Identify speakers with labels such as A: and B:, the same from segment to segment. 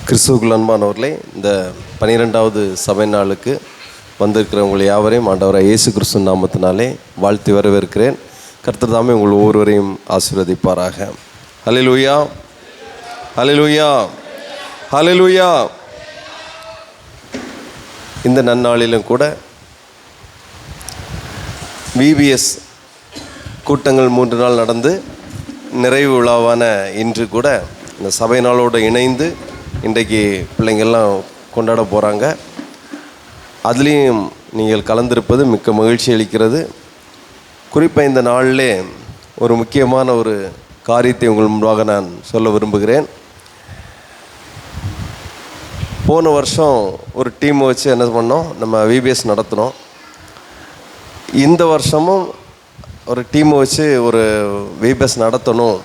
A: கிறிஸ்துவுக்குள் அன்பானவர்களே, இந்த 12வது சபை நாளுக்கு வந்திருக்கிறவங்களை யாவரையும் ஆண்டவராகிய இயேசு கிறிஸ்து நாமத்தினாலே வாழ்த்தி வரவேற்கிறேன். கர்த்தர் தாமே உங்கள் ஒவ்வொருவரையும் ஆசீர்வதிப்பாராக. ஹல்லேலூயா, ஹல்லேலூயா, ஹல்லேலூயா. இந்த நன்னாளிலும் கூட விபிஎஸ் கூட்டங்கள் 3 நாள் நடந்து நிறைவு விழாவான இன்று கூட இந்த சபை நாளோடு இணைந்து இன்றைக்கு பிள்ளைங்கள்லாம் கொண்டாட போகிறாங்க. அதுலேயும் நீங்கள் கலந்திருப்பது மிக்க மகிழ்ச்சி அளிக்கிறது. குறிப்பாக இந்த நாளிலே ஒரு முக்கியமான ஒரு காரியத்தை உங்கள் முன்பாக நான் சொல்ல விரும்புகிறேன். போன வருஷம் ஒரு டீம் வச்சு என்ன பண்ணோம், நம்ம விபிஎஸ் நடத்தினோம். இந்த வருஷமும் ஒரு டீம் வச்சு ஒரு விபிஎஸ் நடத்தணும்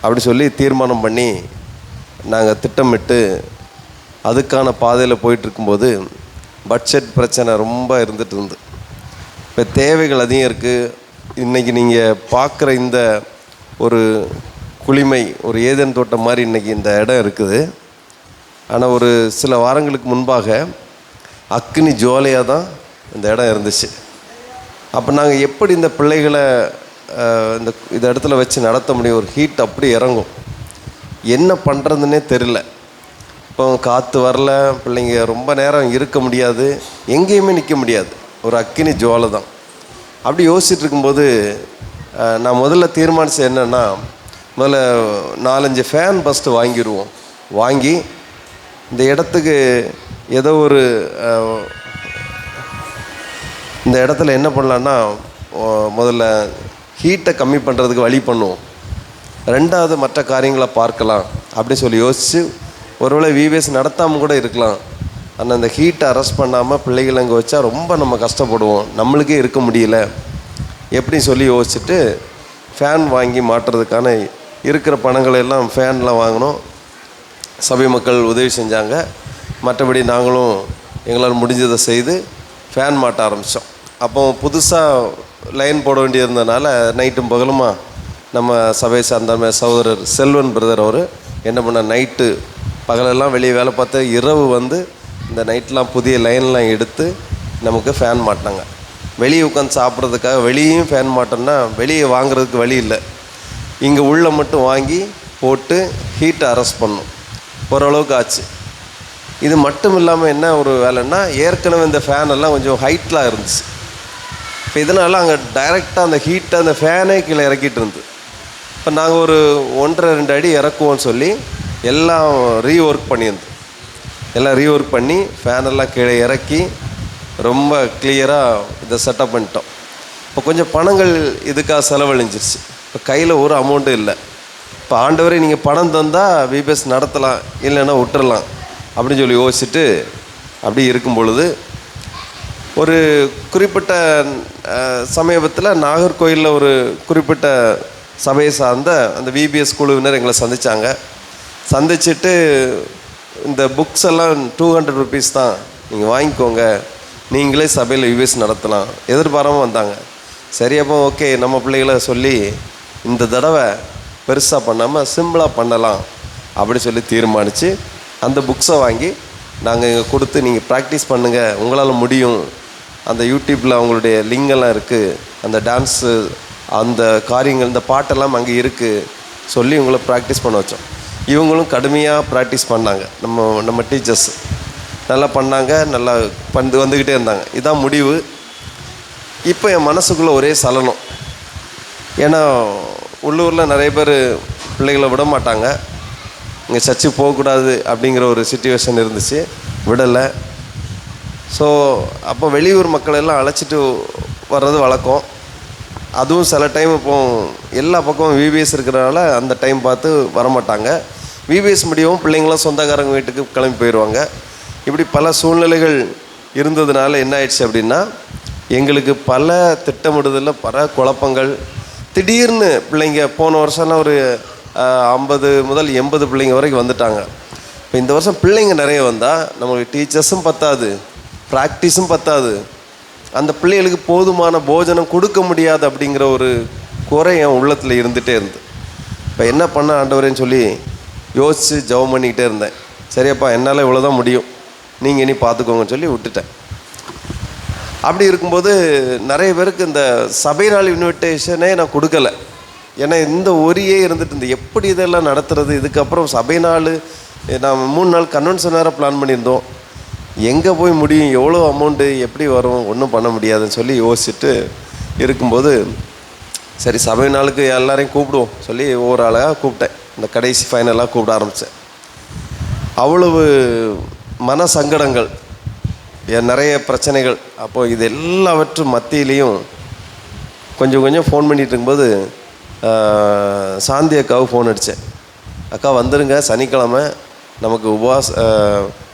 A: அப்படி சொல்லி தீர்மானம் பண்ணி நாங்கள் திட்டமிட்டு அதுக்கான பாதையில் போயிட்டுருக்கும்போது பட்ஜெட் பிரச்சனை ரொம்ப இருந்துகிட்டு இருந்து, இப்போ தேவைகள் அதிகம் இருக்குது. இன்றைக்கி நீங்கள் பார்க்குற இந்த ஒரு குளிமை, ஒரு ஏதேன் தோட்டம் மாதிரி இன்றைக்கி இந்த இடம் இருக்குது. ஆனால் ஒரு சில வாரங்களுக்கு முன்பாக அக்னி ஜுவாலையாக தான் இந்த இடம் இருந்துச்சு. அப்போ நாங்கள் எப்படி இந்த பிள்ளைகளை இந்த இடத்துல வச்சு நடத்த முடியும்? ஒரு ஹீட் அப்படி இறங்கும், என்ன பண்ணுறதுன்னே தெரில. இப்போ காற்று வரல, பிள்ளைங்க ரொம்ப நேரம் இருக்க முடியாது, எங்கேயுமே நிற்க முடியாது, ஒரு அக்கினி ஜுவாலை தான். அப்படி யோசிச்சுட்டு இருக்கும்போது நான் முதல்ல தீர்மானித்தது என்னென்னா, முதல்ல 4-5 ஃபேன் ஃபஸ்ட்டு வாங்கிடுவோம். வாங்கி இந்த இடத்துக்கு ஏதோ ஒரு இந்த இடத்துல என்ன பண்ணலான்னா, முதல்ல ஹீட்டை கம்மி பண்ணுறதுக்கு வழி பண்ணுவோம், 2வது மற்ற காரியங்களை பார்க்கலாம் அப்படின்னு சொல்லி யோசித்து, ஒருவேளை விபிஎஸ் நடத்தாமல் கூட இருக்கலாம். ஆனால் அந்த ஹீட்டை அரெஸ்ட் பண்ணாமல் பிள்ளைகள் அங்கே வச்சா ரொம்ப நம்ம கஷ்டப்படுவோம், நம்மளுக்கே இருக்க முடியல எப்படி சொல்லி யோசிச்சுட்டு ஃபேன் வாங்கி மாட்டுறதுக்கான இருக்கிற பணங்களை எல்லாம் ஃபேன்லாம் வாங்கினோம். சபை மக்கள் உதவி செஞ்சாங்க. மற்றபடி நாங்களும் எங்களால் முடிஞ்சதை செய்து ஃபேன் மாட்ட ஆரம்பித்தோம். அப்போ புதுசாக லைன் போட வேண்டியிருந்ததுனால நைட்டும் பகலுமா நம்ம சபை சார்ந்த சகோதரர் செல்வன் பிரதர் அவர் என்ன பண்ண, நைட்டு பகலெல்லாம் வெளியே வேலை பார்த்து இரவு வந்து இந்த நைட்லாம் புதிய லைன்லாம் எடுத்து நமக்கு ஃபேன் மாட்டினாங்க. வெளியே உட்காந்து சாப்பிட்றதுக்காக வெளியும் ஃபேன் மாட்டோம்னா வெளியே வாங்குறதுக்கு வழி இல்லை, இங்கே உள்ளே மட்டும் வாங்கி போட்டு ஹீட்டை அரெஸ்ட் பண்ணணும். ஓரளவுக்கு ஆச்சு. இது மட்டும் இல்லாமல் என்ன ஒரு வேலைன்னா, ஏற்கனவே இந்த ஃபேனெல்லாம் கொஞ்சம் ஹைட்லாம் இருந்துச்சு. இப்போ இதனால் அங்கே டைரெக்டாக அந்த ஹீட்டை அந்த ஃபேனே கீழே இறக்கிட்டு இருந்து, இப்போ நாங்கள் ஒரு 1.5-2 அடி இறக்குவோன்னு சொல்லி எல்லாம் ரீஒர்க் பண்ணியிருந்து, எல்லாம் ரீஒர்க் பண்ணி ஃபேனெல்லாம் கீழே இறக்கி ரொம்ப கிளியராக இதை செட்டப் பண்ணிட்டோம். இப்போ கொஞ்சம் பணங்கள் இதுக்காக செலவழிஞ்சிருச்சு. இப்போ கையில் ஒரு அமௌண்ட்டும் இல்லை. இப்போ ஆண்டவரே நீங்கள் பணம் தந்தால் விபிஎஸ் நடத்தலாம், இல்லைன்னா விட்டுறலாம் அப்படின்னு சொல்லி யோசிச்சுட்டு அப்படி இருக்கும் பொழுது ஒரு குறிப்பிட்ட சமீபத்தில் நாகர்கோயிலில் ஒரு குறிப்பிட்ட சபையை சார்ந்த அந்த விபிஎஸ் குழுவினர் எங்களை சந்தித்தாங்க. சந்திச்சுட்டு இந்த புக்ஸ் எல்லாம் 200 rupees தான், நீங்கள் வாங்கிக்கோங்க, நீங்களே சபையில் விபிஎஸ் நடத்தலாம் எதிர்பாராமல் வந்தாங்க. சரி, அப்போ ஓகே, நம்ம பிள்ளைகளை சொல்லி இந்த தடவை பெருசாக பண்ணாமல் சிம்பிளாக பண்ணலாம் அப்படி சொல்லி தீர்மானித்து அந்த புக்ஸை வாங்கி நாங்கள் இங்கே கொடுத்து, நீங்கள் ப்ராக்டிஸ் பண்ணுங்கள், உங்களால் முடியும். அந்த யூடியூப்பில் அவங்களுடைய லிங்கெல்லாம் இருக்குது, அந்த டான்ஸு அந்த காரியங்கள் இந்த பாட்டெல்லாம் அங்கே இருக்குது சொல்லி இவங்கள ப்ராக்டிஸ் பண்ண வச்சோம். இவங்களும் கடுமையாக ப்ராக்டிஸ் பண்ணாங்க. நம்ம டீச்சர்ஸ் நல்லா பண்ணாங்க, நல்லா வந்துக்கிட்டே இருந்தாங்க. இதான் முடிவு. இப்போ என் மனசுக்குள்ளே ஒரே சலனம். ஏன்னா உள்ளூரில் நிறைய பேர் பிள்ளைகளை விட மாட்டாங்க, இங்கே சர்ச்சுக்கு போகக்கூடாது அப்படிங்கிற ஒரு சிச்சுவேஷன் இருந்துச்சு, விடலை. ஸோ அப்போ வெளியூர் மக்கள் எல்லாம் அழைச்சிட்டு வர்றது வழக்கம். அதுவும் சில டைம் இப்போ எல்லா பக்கமும் விபிஎஸ் இருக்கிறனால அந்த டைம் பார்த்து வரமாட்டாங்க. விபிஎஸ் முடியவும் பிள்ளைங்களாம் சொந்தக்காரங்க வீட்டுக்கு கிளம்பி போயிடுவாங்க. இப்படி பல சூழ்நிலைகள் இருந்ததுனால என்ன ஆயிடுச்சு அப்படின்னா, எங்களுக்கு பல திட்டமிடுதலில் பல குழப்பங்கள். திடீர்னு பிள்ளைங்க போன வருஷம்லாம் ஒரு 50 முதல் 80 பிள்ளைங்க வரைக்கும் வந்துட்டாங்க. இப்போ இந்த வருஷம் பிள்ளைங்க நிறைய வந்தால் நம்மளுக்கு டீச்சர்ஸும் பத்தாது, ப்ராக்டிஸும் பத்தாது, அந்த பிள்ளைகளுக்கு போதுமான போஜனம் கொடுக்க முடியாது அப்படிங்கிற ஒரு குறை என் உள்ளத்தில் இருந்துகிட்டே இருந்து, இப்போ என்ன பண்ண ஆண்டவரேன்னு சொல்லி யோசித்து ஜெபம் பண்ணிக்கிட்டே இருந்தேன். சரியப்பா என்னால் இவ்வளோ தான் முடியும், நீங்கள் இனி பார்த்துக்கோங்கன்னு சொல்லி விட்டுட்டேன். அப்படி இருக்கும்போது நிறைய பேருக்கு இந்த சபை நாள் இன்விடேஷனே நான் கொடுக்கல. ஏன்னா இந்த ஒரியே இருந்துட்டு இந்த எப்படி இதெல்லாம் நடத்துறது. இதுக்கப்புறம் சபை நாள் நான் 3 நாள் கன்வென்ஷன் வேறு பிளான் பண்ணியிருந்தோம். எங்கே போய் முடியும், எவ்வளோ அமௌண்ட்டு, எப்படி வரும், ஒன்றும் பண்ண முடியாதுன்னு சொல்லி யோசிச்சுட்டு இருக்கும்போது சரி சபை நாளுக்கு எல்லாரையும் கூப்பிடுவோம் சொல்லி ஒவ்வொரு ஆளாக கூப்பிட்டேன். இந்த கடைசி ஃபைனலாக கூப்பிட ஆரம்பித்தேன். அவ்வளவு மன சங்கடங்கள், நிறைய பிரச்சனைகள். அப்போது இது எல்லாவற்றும் மத்தியிலையும் கொஞ்சம் கொஞ்சம் ஃபோன் பண்ணிகிட்டு இருக்கும்போது சாந்தி அக்காவுக்கு ஃபோன் அடித்தேன். அக்கா வந்துடுங்க, சனிக்கிழமை நமக்கு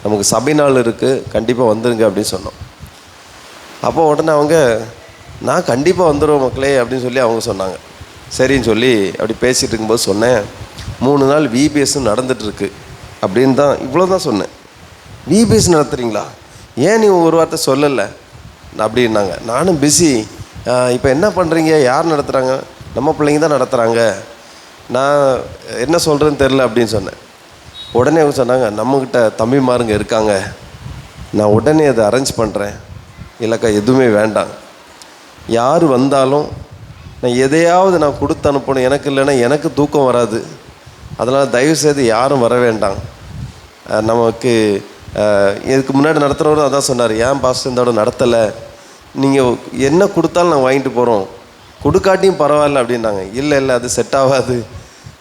A: நமக்கு சபை நாள் இருக்குது, கண்டிப்பாக வந்துடுங்க அப்படின்னு சொன்னோம். அப்போ உடனே அவங்க நான் கண்டிப்பாக வந்துடுவோம் மக்களே அப்படின்னு சொல்லி அவங்க சொன்னாங்க. சரின்னு சொல்லி அப்படி பேசிகிட்டு இருக்கும்போது சொன்னேன், 3 நாள் விபிஎஸ் நடந்துகிட்ருக்கு அப்படின்னு தான், இவ்வளோ தான் சொன்னேன். விபிஎஸ் நடத்துகிறீங்களா, ஏன் நீ ஒரு வார்த்தை சொல்லலை அப்படின்னாங்க. நானும் பிஸி. இப்போ என்ன பண்ணுறீங்க, யார் நடத்துகிறாங்க, நம்ம பிள்ளைங்க தான் நடத்துகிறாங்க, நான் என்ன சொல்கிறேன்னு தெரில அப்படின்னு சொன்னேன். உடனே அவங்க சொன்னாங்க, நம்மக்கிட்ட தம்பிமாருங்க இருக்காங்க, நான் உடனே அதை அரேஞ்ச் பண்ணுறேன். இல்லைக்கா எதுவுமே வேண்டாம், யார் வந்தாலும் நான் எதையாவது நான் கொடுத்து அனுப்பணும், எனக்கு இல்லைன்னா எனக்கு தூக்கம் வராது, அதனால் தயவுசெய்து யாரும் வர வேண்டாம். நமக்கு இதுக்கு முன்னாடி நடத்துகிறவரும் அதான் சொன்னார், ஏன் பாஸ்டர் இந்த தடவை நடத்தலை, நீங்கள் என்ன கொடுத்தாலும் நான் வாங்கிட்டு போகிறோம், கொடுக்காட்டியும் பரவாயில்ல அப்படின்னாங்க. இல்லை அது செட் ஆகாது,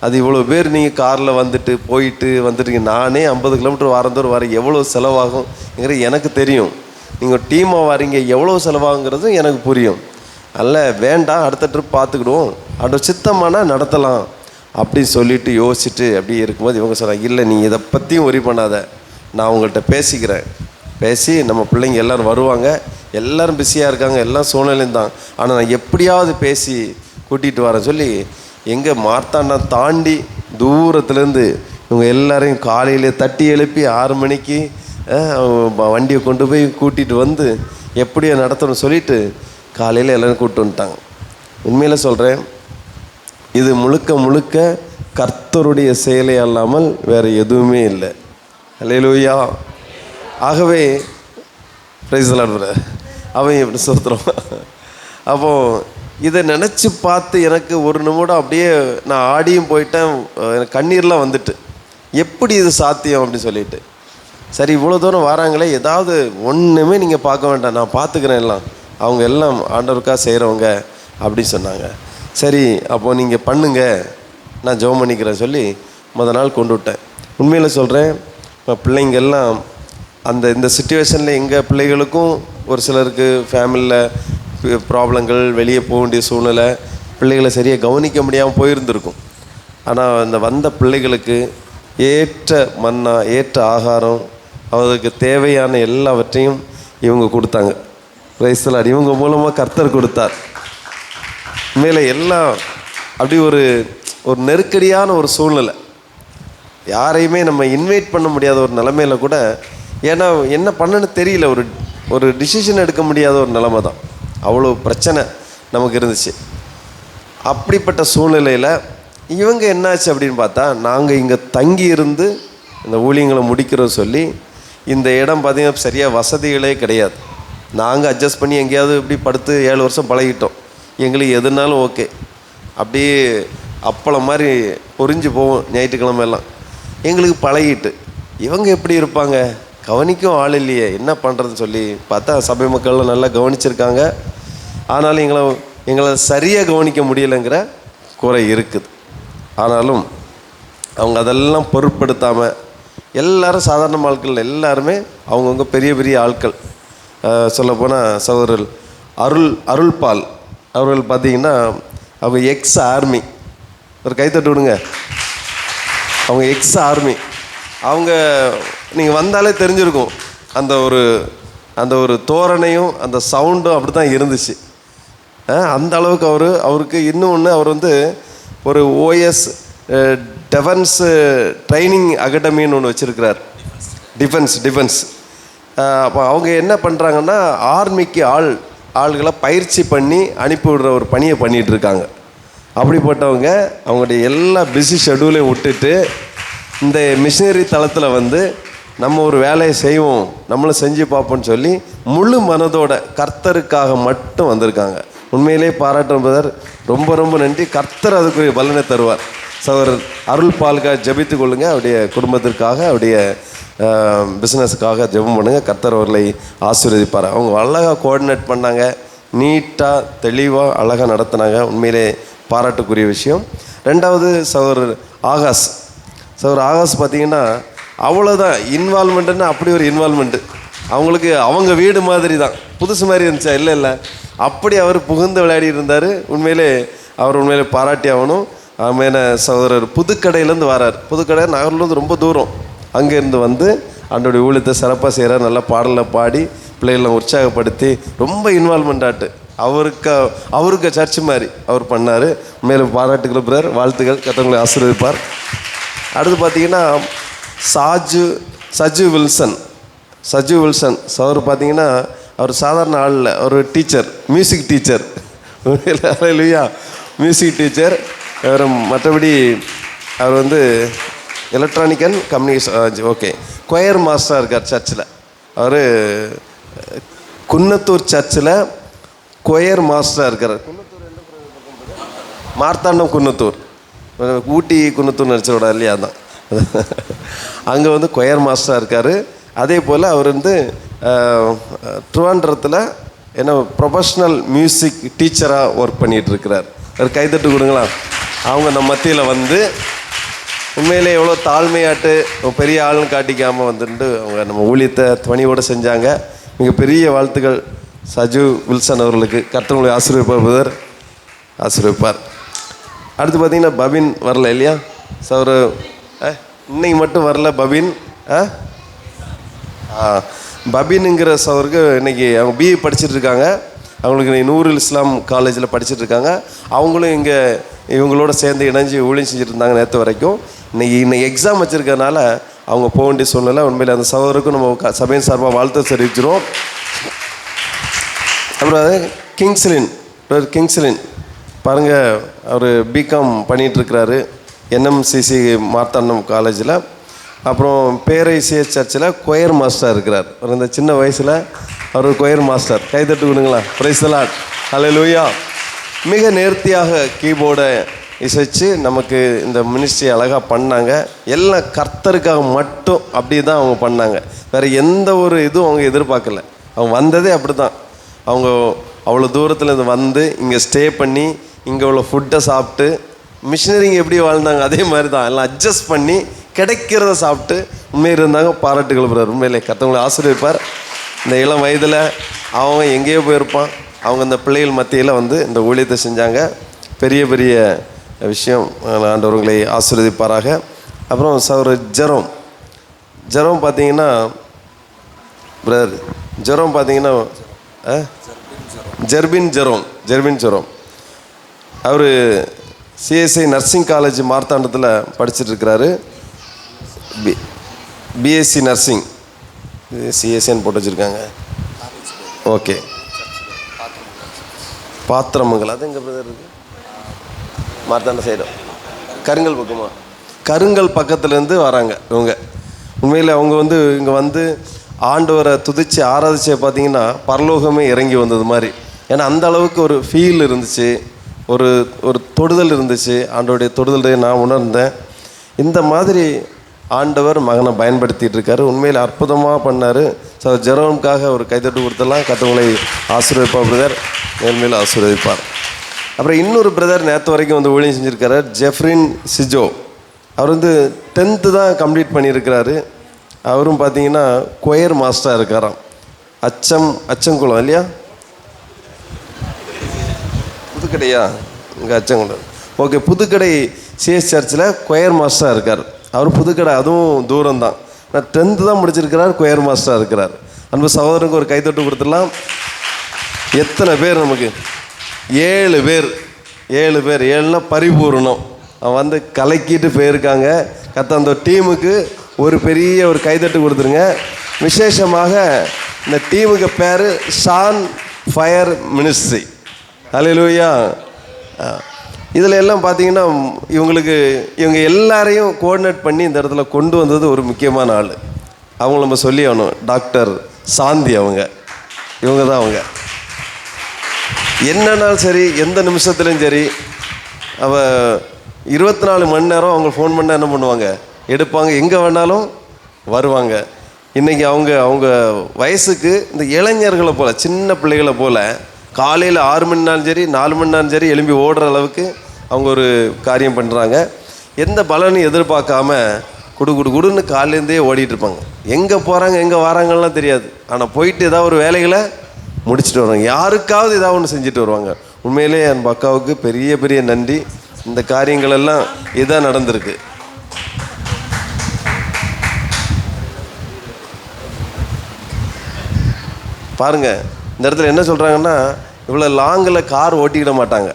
A: அது இவ்வளோ பேர் நீங்கள் காரில் வந்துட்டு போயிட்டு வந்துட்டீங்க, நானே 50 கிலோமீட்டர் வாரந்தோறும் வர எவ்வளோ செலவாகுங்கிறது எனக்கு தெரியும், நீங்கள் டீமாக வரீங்க எவ்வளோ செலவாகுங்கிறதும் எனக்கு புரியும். அல்ல வேண்டாம், அடுத்த ட்ரிப் பார்த்துக்கிடுவோம், அதோட சித்தமானால் நடத்தலாம் அப்படி சொல்லிவிட்டு யோசிச்சுட்டு அப்படி இருக்கும்போது இவங்க சொல்கிறாங்க, இல்லை நீ இதை பற்றியும் ஒரி பண்ணாத, நான் உங்கள்கிட்ட பேசிக்கிறேன், பேசி நம்ம பிள்ளைங்க எல்லோரும் வருவாங்க, எல்லோரும் பிஸியாக இருக்காங்க, எல்லாம் சூழ்நிலையும் தான், ஆனால் நான் எப்படியாவது பேசி கூட்டிகிட்டு வரேன் சொல்லி எங்கே மார்த்தாண்டா தாண்டி தூரத்துலேருந்து இவங்க எல்லோரையும் காலையிலே தட்டி எழுப்பி 6 மணிக்கு வண்டியை கொண்டு போய் கூட்டிகிட்டு வந்து எப்படியோ நடத்தணும்னு சொல்லிவிட்டு காலையில் எல்லோரும் கூப்பிட்டு வந்துட்டாங்க. உண்மையில் சொல்கிறேன், இது முழுக்க முழுக்க கர்த்தருடைய செயலே அல்லாமல் வேறு எதுவுமே இல்லை. அல்லேலூயா. ஆகவே பிரைஸ் தி லார்ட் பிரதர், அவன் எப்படி சொல்கிறோம். அப்போது இதை நினச்சி பார்த்து எனக்கு ஒரு நிமிடம் அப்படியே நான் ஆடியும் போயிட்டேன், எனக்கு கண்ணீர்லாம் வந்துட்டு, எப்படி இது சாத்தியம் அப்படின்னு சொல்லிட்டு. சரி இவ்வளோ தூரம் வராங்களே, ஏதாவது ஒன்றுமே நீங்கள் பார்க்க வேண்டாம், நான் பார்த்துக்கிறேன், எல்லாம் அவங்க எல்லாம் ஆண்டவருக்காக செய்கிறவங்க அப்படின்னு சொன்னாங்க. சரி அப்போது நீங்கள் பண்ணுங்க, நான் ஜெபம் பண்ணிக்கிறேன் சொல்லி நாள் கொண்டு விட்டேன். உண்மையில் சொல்கிறேன், இப்போ பிள்ளைங்கெல்லாம் இந்த சுச்சுவேஷனில் எங்கள் பிள்ளைகளுக்கும் ஒரு சிலருக்கு ஃபேமிலியில் ப்ராப்ளங்கள், வெளியே போக வேண்டிய சூழ்நிலை, பிள்ளைகளை சரியாக கவனிக்க முடியாமல் போயிருந்துருக்கும். ஆனால் இந்த வந்த பிள்ளைகளுக்கு ஏற்ற மன்னா, ஏற்ற ஆகாரம், அவர்களுக்கு தேவையான எல்லாவற்றையும் இவங்க கொடுத்தாங்க. Price the Lord. இவங்க மூலமாக கர்த்தர் கொடுத்தார். உண்மையில் எல்லாம் அப்படி ஒரு நெருக்கடியான ஒரு சூழ்நிலை, யாரையுமே நம்ம இன்வைட் பண்ண முடியாத ஒரு நிலைமையில கூட, ஏன்னா என்ன பண்ணணுன்னு தெரியல, ஒரு டிசிஷன் எடுக்க முடியாத ஒரு நிலைமை தான், அவ்வளோ பிரச்சனை நமக்கு இருந்துச்சு. அப்படிப்பட்ட சூழ்நிலையில் இவங்க என்னாச்சு அப்படின்னு பார்த்தா, நாங்கள் இங்கே தங்கி இருந்து இந்த ஊழியங்களை முடிக்கிறோம் சொல்லி, இந்த இடம் பார்த்திங்கன்னா சரியாக வசதிகளே கிடையாது. நாங்கள் அட்ஜஸ்ட் பண்ணி எங்கேயாவது இப்படி படுத்து 7 வருஷம் பழகிட்டோம், எங்களுக்கு எதுனாலும் ஓகே, அப்படியே அப்பளம் மாதிரி பொரிஞ்சு போவோம் ஞாயிற்றுக்கிழமை எல்லாம், எங்களுக்கு பழகிட்டு. இவங்க எப்படி இருப்பாங்க, கவனிக்கும் ஆள் இல்லையே, என்ன பண்ணுறதுன்னு சொல்லி பார்த்தா சபை மக்கள்லாம் நல்லா கவனிச்சிருக்காங்க, ஆனாலும் எங்களை சரியாக கவனிக்க முடியலைங்கிற குறை இருக்குது. ஆனாலும் அவங்க அதெல்லாம் பொருட்படுத்தாமல் எல்லோரும் சாதாரண ஆட்கள், எல்லாருமே அவங்கவுங்க பெரிய பெரிய ஆட்கள். சொல்லப்போனால் சகோதரர் அருள்பால் அவர்கள் பார்த்திங்கன்னா அவங்க எக்ஸ் ஆர்மி, ஒரு கைத்தட்டு விடுங்க, அவங்க எக்ஸ் ஆர்மி. அவங்க நீங்கள் வந்தாலே தெரிஞ்சிருக்கும், அந்த ஒரு தோரணையும் அந்த சவுண்டும் அப்படி தான் இருந்துச்சு. அந்த அளவுக்கு அவருக்கு இன்னும் ஒன்று, அவர் ஒரு ஓஎஸ் டிஃபென்ஸ் ட்ரைனிங் அகாடமின்னு ஒன்று வச்சுருக்கிறார், டிஃபென்ஸ். அப்போ அவங்க என்ன பண்ணுறாங்கன்னா, ஆர்மிக்கு ஆள்களை பயிற்சி பண்ணி அனுப்பிவிடுற ஒரு பணியை பண்ணிகிட்ருக்காங்க. அப்படிப்பட்டவங்க அவங்களுடைய எல்லா பிஸி ஷெடியூலையும் விட்டுட்டு இந்த மிஷினரி தளத்தில் நம்ம ஒரு வேலையை செய்வோம், நம்மளும் செஞ்சு பார்ப்போம்னு சொல்லி முழு மனதோட கர்த்தருக்காக மட்டும் வந்திருக்காங்க. உண்மையிலே பாராட்டும் பிரதர், ரொம்ப ரொம்ப நன்றி. கர்த்தர் அதுக்குரிய பலனை தருவார். சகோதரர் அருள் பாலுக்காக ஜெபித்து கொள்ளுங்க. அவருடைய குடும்பத்திற்காக, அவருடைய பிஸ்னஸுக்காக ஜெபம் பண்ணுங்கள். கர்த்தர் அவர்களை ஆசீர்வதிப்பார். அவங்க அழகாக கோஆர்டினேட் பண்ணாங்க, நீட்டாக தெளிவாக அழகாக நடத்தினாங்க. உண்மையிலே பாராட்டுக்குரிய விஷயம். ரெண்டாவது சகோதரர் ஆகாஷ். சகோதரர் ஆகாஷ் பார்த்திங்கன்னா அவ்வளோதான் இன்வால்மெண்ட்டுன்னா அப்படி ஒரு இன்வால்மெண்ட்டு. அவங்களுக்கு அவங்க வீடு மாதிரி தான், புதுசு மாதிரி இருந்துச்சா? இல்லை அப்படி அவர் புகுந்து விளையாடி இருந்தார். உண்மையிலே அவர் உண்மையிலே பாராட்டி ஆகணும். மேலே சகோதரர் புதுக்கடையிலேருந்து வரார். புதுக்கடை நகர்லேருந்து ரொம்ப தூரம், அங்கேருந்து வந்து ஆண்டோடைய ஊழியத்தை சிறப்பாக செய்கிறார். நல்லா பாடலை பாடி பிள்ளைகளை உற்சாகப்படுத்தி ரொம்ப இன்வால்மெண்ட் ஆட்டு அவருக்கு சர்ச்சு மாதிரி அவர் பண்ணார். மேலும் பாராட்டுகள் பிரதர், வாழ்த்துக்கள். கர்த்தர் ஆசீர்வதிப்பார். அடுத்து பார்த்திங்கன்னா சஜு வில்சன். அவர் பார்த்திங்கன்னா அவர் சாதாரண ஆள் இல்லை, ஒரு டீச்சர், மியூசிக் டீச்சர். இல்லையா, மியூசிக் டீச்சர். அவர் மற்றபடி அவர் வந்து electronic and communication okay choir மாஸ்டராக இருக்கார் சர்ச்சில். அவர் குன்னத்தூர் சர்ச்சில் கொயர் மாஸ்டராக இருக்கார். மார்த்தாண்டம் குன்னத்தூர், ஊட்டி குன்னத்தூர் நடிச்சோட இல்லையா, தான் அங்கே வந்து கொயர் மாஸ்டராக இருக்கார். அதே போல் அவர் வந்து ட்ரிவாண்ட்ரத்தில் என்ன ப்ரொஃபஷ்னல் மியூசிக் டீச்சராக ஒர்க் பண்ணிகிட்ருக்கிறார். அவர் கைத்தட்டு கொடுங்களா. அவங்க நம்ம மத்தியில் வந்து உண்மையிலே எவ்வளோ தாழ்மையாட்டு பெரிய ஆளுன்னு காட்டிக்காமல் வந்துட்டு அவங்க நம்ம ஊழியத்தை துணியோடு செஞ்சாங்க. மிகப்பெரிய வாழ்த்துக்கள் சஜு வில்சன் அவர்களுக்கு. கர்த்தர் ஆசீர்வதிப்பார் பிரதர், ஆசீர்வதிப்பார். அடுத்து பார்த்திங்கன்னா பபின் வரல இல்லையா சார், இன்னைக்கு மட்டும் வரல பபின். பபின்ங்கிற சவருக்கு இன்றைக்கி அவங்க பிஏ படிச்சுட்டு இருக்காங்க. அவங்களுக்கு இன்றைக்கி நூருல் இஸ்லாம் காலேஜில் படிச்சுட்டு இருக்காங்க. அவங்களும் இங்கே இவங்களோட சேர்ந்து இணைஞ்சு ஊழியம் செஞ்சுட்டு இருந்தாங்க நேற்று வரைக்கும். இன்னைக்கு எக்ஸாம் வச்சுருக்கனால அவங்க போக வேண்டிய சூழ்நிலை. உண்மையில் அந்த சகோதரருக்கும் நம்ம சபையின் சார்பாக வாழ்த்து தெரிவிச்சிரும். அப்புறம் கிங்ஸ்லின் பாருங்கள், அவர் பிகாம் பண்ணிகிட்ருக்கிறாரு என்எம்சிசி மார்த்தாண்டம் காலேஜில். அப்புறம் பேரைசிஎஸ் சர்ச்சில் கொயர் மாஸ்டராக இருக்கிறார். அவர் இந்த சின்ன வயசில் அவர் கொயர் மாஸ்டர். கைதட்டு கொடுங்களா. Praise the Lord, hallelujah. மிக நேர்த்தியாக கீபோர்டை இசைச்சு நமக்கு இந்த மினிஸ்ட்ரி அழகாக பண்ணாங்க. எல்லாம் கர்த்தருக்காக மட்டும் அப்படி தான் அவங்க பண்ணாங்க. வேறு எந்த ஒரு இதுவும் அவங்க எதிர்பார்க்கல. அவங்க வந்ததே அப்படி தான். அவங்க அவ்வளோ தூரத்துலேருந்து வந்து இங்கே ஸ்டே பண்ணி இங்கே உள்ள ஃபுட்டை சாப்பிட்டு, மிஷினரிங்க எப்படி வாழ்ந்தாங்க அதே மாதிரி தான் எல்லாம் அட்ஜஸ்ட் பண்ணி கிடைக்கிறத சாப்பிட்டு உண்மையில் இருந்தாங்க. பாராட்டுகள் பிரதர். உண்மையிலே கர்த்தர் ஆசீர்வதிப்பார். இந்த இளம் வயதில் அவங்க எங்கேயோ போயிருப்பான், அவங்க இந்த பிள்ளைகள் மத்தியில் வந்து இந்த ஊழியத்தை செஞ்சாங்க. பெரிய பெரிய விஷயம். ஆண்டவர்களை ஆசீர்வதிப்பாராக. அப்புறம் சகோதரர் ஜெரோம் பார்த்தீங்கன்னா பிரதர், ஜெரோம் பார்த்தீங்கன்னா ஜெர்பின் ஜெரோம் அவர் சிஎஸ்ஐ நர்சிங் காலேஜ் மார்த்தாண்டத்தில் படிச்சுட்ருக்கிறாரு. பிஎஸ்சி நர்சிங், சிஎஸ்சின்னு போட்டு வச்சுருக்காங்க. ஓகே, பாத்திரமங்கலம் அது எங்கே பிரதர் இருக்குது? மார்த்தாண்ட சைடு கருங்கல் பக்கத்துலேருந்து வராங்க இவங்க. உண்மையில் அவங்க வந்து இங்கே வந்து ஆண்டவரை துதித்து ஆராதிச்ச பார்த்திங்கன்னா பரலோகமே இறங்கி வந்தது மாதிரி. ஏன்னா அந்த அளவுக்கு ஒரு ஃபீல் இருந்துச்சு, ஒரு தொடுதல் இருந்துச்சு. ஆண்டவருடைய தொடுதலை நான் உணர்ந்தேன். இந்த மாதிரி ஆண்டவர் மகனை பயன்படுத்திகிட்டு இருக்காரு. உண்மையில் அற்புதமாக பண்ணார். ஸோ ஜெரோமுக்காக ஒரு கைதட்டு கொடுத்தலாம். கர்த்தரை ஆசீர்வதிப்பார் பிரதர், மேல்மேலும் ஆசீர்வதிப்பார். அப்புறம் இன்னொரு பிரதர் நேற்று வரைக்கும் வந்து ஊழியம் செஞ்சுருக்காரு, ஜெஃப்ரின் சிஜோ. அவர் வந்து 10th தான் கம்ப்ளீட் பண்ணியிருக்கிறாரு. அவரும் பார்த்தீங்கன்னா கொயர் மாஸ்டராக இருக்காராம். அச்சங்குளம் இல்லையா, புதுக்கடையா, இங்கே அச்சங்குளம். ஓகே, புதுக்கடை சிஎஸ் சர்ச்சில் கொயர் மாஸ்டராக இருக்கார். அவர் புதுக்கடை, அதுவும் தூரம்தான். நான் 10th தான் முடிச்சிருக்கிறார், கொயர் மாஸ்டராக இருக்கிறார். அன்பு சகோதரனுக்கு ஒரு கைத்தட்டு கொடுத்துடலாம். எத்தனை பேர் நமக்கு? 7 பேர். 7னா பரிபூர்ணம். அவன் வந்து கலக்கிட்டு போயிருக்காங்க. அந்த டீமுக்கு ஒரு பெரிய ஒரு கைதட்டு கொடுத்துருங்க. விசேஷமாக இந்த டீமுக்கு பேர் ஷான் ஃபயர் மினிஸ்ட்ரி. ஹல்லேலூயா. இதில் எல்லாம் பார்த்தீங்கன்னா இவங்க எல்லாரையும் கோஆர்டினேட் பண்ணி இந்த இடத்துல கொண்டு வந்தது ஒரு முக்கியமான ஆள். அவங்கள நம்ம சொல்லி ஆகணும். டாக்டர் சாந்தி இவங்க தான் அவங்க. என்னன்னாலும் சரி, எந்த நிமிஷத்துலையும் சரி, 24 மணி நேரம் அவங்க ஃபோன் பண்ணால் என்ன பண்ணுவாங்க, எடுப்பாங்க, எங்கே வேணாலும் வருவாங்க. இன்றைக்கி அவங்க வயசுக்கு இந்த இளைஞர்களை போல், சின்ன பிள்ளைகளை போல் காலையில் 6 மணினாலும் சரி 4 மணினாலும் சரி எழும்பி ஓடுற அளவுக்கு அவங்க ஒரு காரியம் பண்ணுறாங்க. எந்த பலனும் எதிர்பார்க்காம குடுன்னு காலையிலேருந்தே ஓடிட்டு இருப்பாங்க. எங்கே போகிறாங்க எங்கே வராங்கலாம் தெரியாது. ஆனால் போயிட்டு ஏதாவது ஒரு வேலைகளை முடிச்சுட்டு வருவாங்க. யாருக்காவது ஏதாவது ஒன்று செஞ்சுட்டு வருவாங்க. உண்மையிலே என் அக்காவுக்கு பெரிய பெரிய நன்றி. இந்த காரியங்கள் எல்லாம் இதான் நடந்திருக்கு. பாருங்கள், இந்த இடத்துல என்ன சொல்கிறாங்கன்னா, இவ்வளோ லாங்கில் கார் ஓட்டிக்கிட மாட்டாங்க.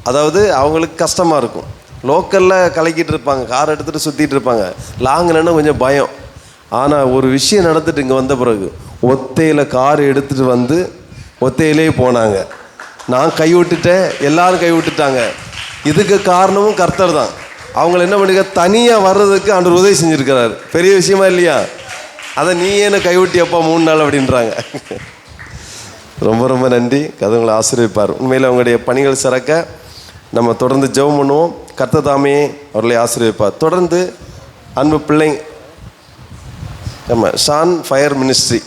A: அதாவது அவங்களுக்கு கஷ்டமாக இருக்கும். லோக்கலில் கலக்கிட்டு இருப்பாங்க, கார் எடுத்துகிட்டு சுற்றிட்டு இருப்பாங்க. லாங்கில்னா கொஞ்சம் பயம். ஆனால் ஒரு விஷயம் நடந்துட்டு இங்கே வந்த பிறகு ஒத்தையில் கார் எடுத்துகிட்டு வந்து ஒத்தையிலே போனாங்க. நான் கை விட்டுட்டேன், எல்லாரும் கை விட்டுட்டாங்க. இதுக்கு காரணமும் கர்த்தர் தான். அவங்கள என்ன பண்ணுங்க, தனியாக வர்றதுக்கு ஆண்டவர் உதவி செஞ்சுருக்கிறார். பெரிய விஷயமா இல்லையா? அதை நீ என்ன கைவிட்டியப்பா 3 நாள் அப்படின்றாங்க. ரொம்ப ரொம்ப நன்றி. கதவுங்களை ஆசீர்வதிப்பார். உண்மையில் அவங்களுடைய பணிகள் சிறக்க நம்ம தொடர்ந்து ஜெபம் பண்ணுவோம். கர்த்தர் தாமே அவர்களை ஆசீர்வதிப்பார். தொடர்ந்து அன்பு பிள்ளைங்க நம்ம ஷான் ஃபயர் மினிஸ்ட்ரி,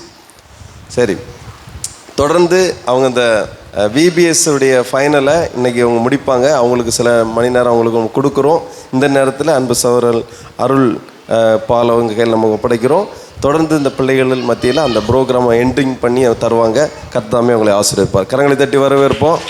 A: சரி, தொடர்ந்து அவங்க இந்த விபிஎஸ் உடைய ஃபைனலை இன்றைக்கி அவங்க முடிப்பாங்க. அவங்களுக்கு சில மணி நேரம் அவங்களுக்கு கொடுக்குறோம். இந்த நேரத்தில் அன்பு சகோதரர் அருள் பால் அவங்க கையில் நம்ம ஒப்படைக்கிறோம். தொடர்ந்து இந்த பிள்ளைகள் மத்தியில் அந்த ப்ரோக்ராமை என்ட்ரிங் பண்ணி தருவாங்க. கர்த்தர் தாமே அவங்களை ஆசீர்வதிப்பார். கரங்களை தட்டி வரவேற்போம்.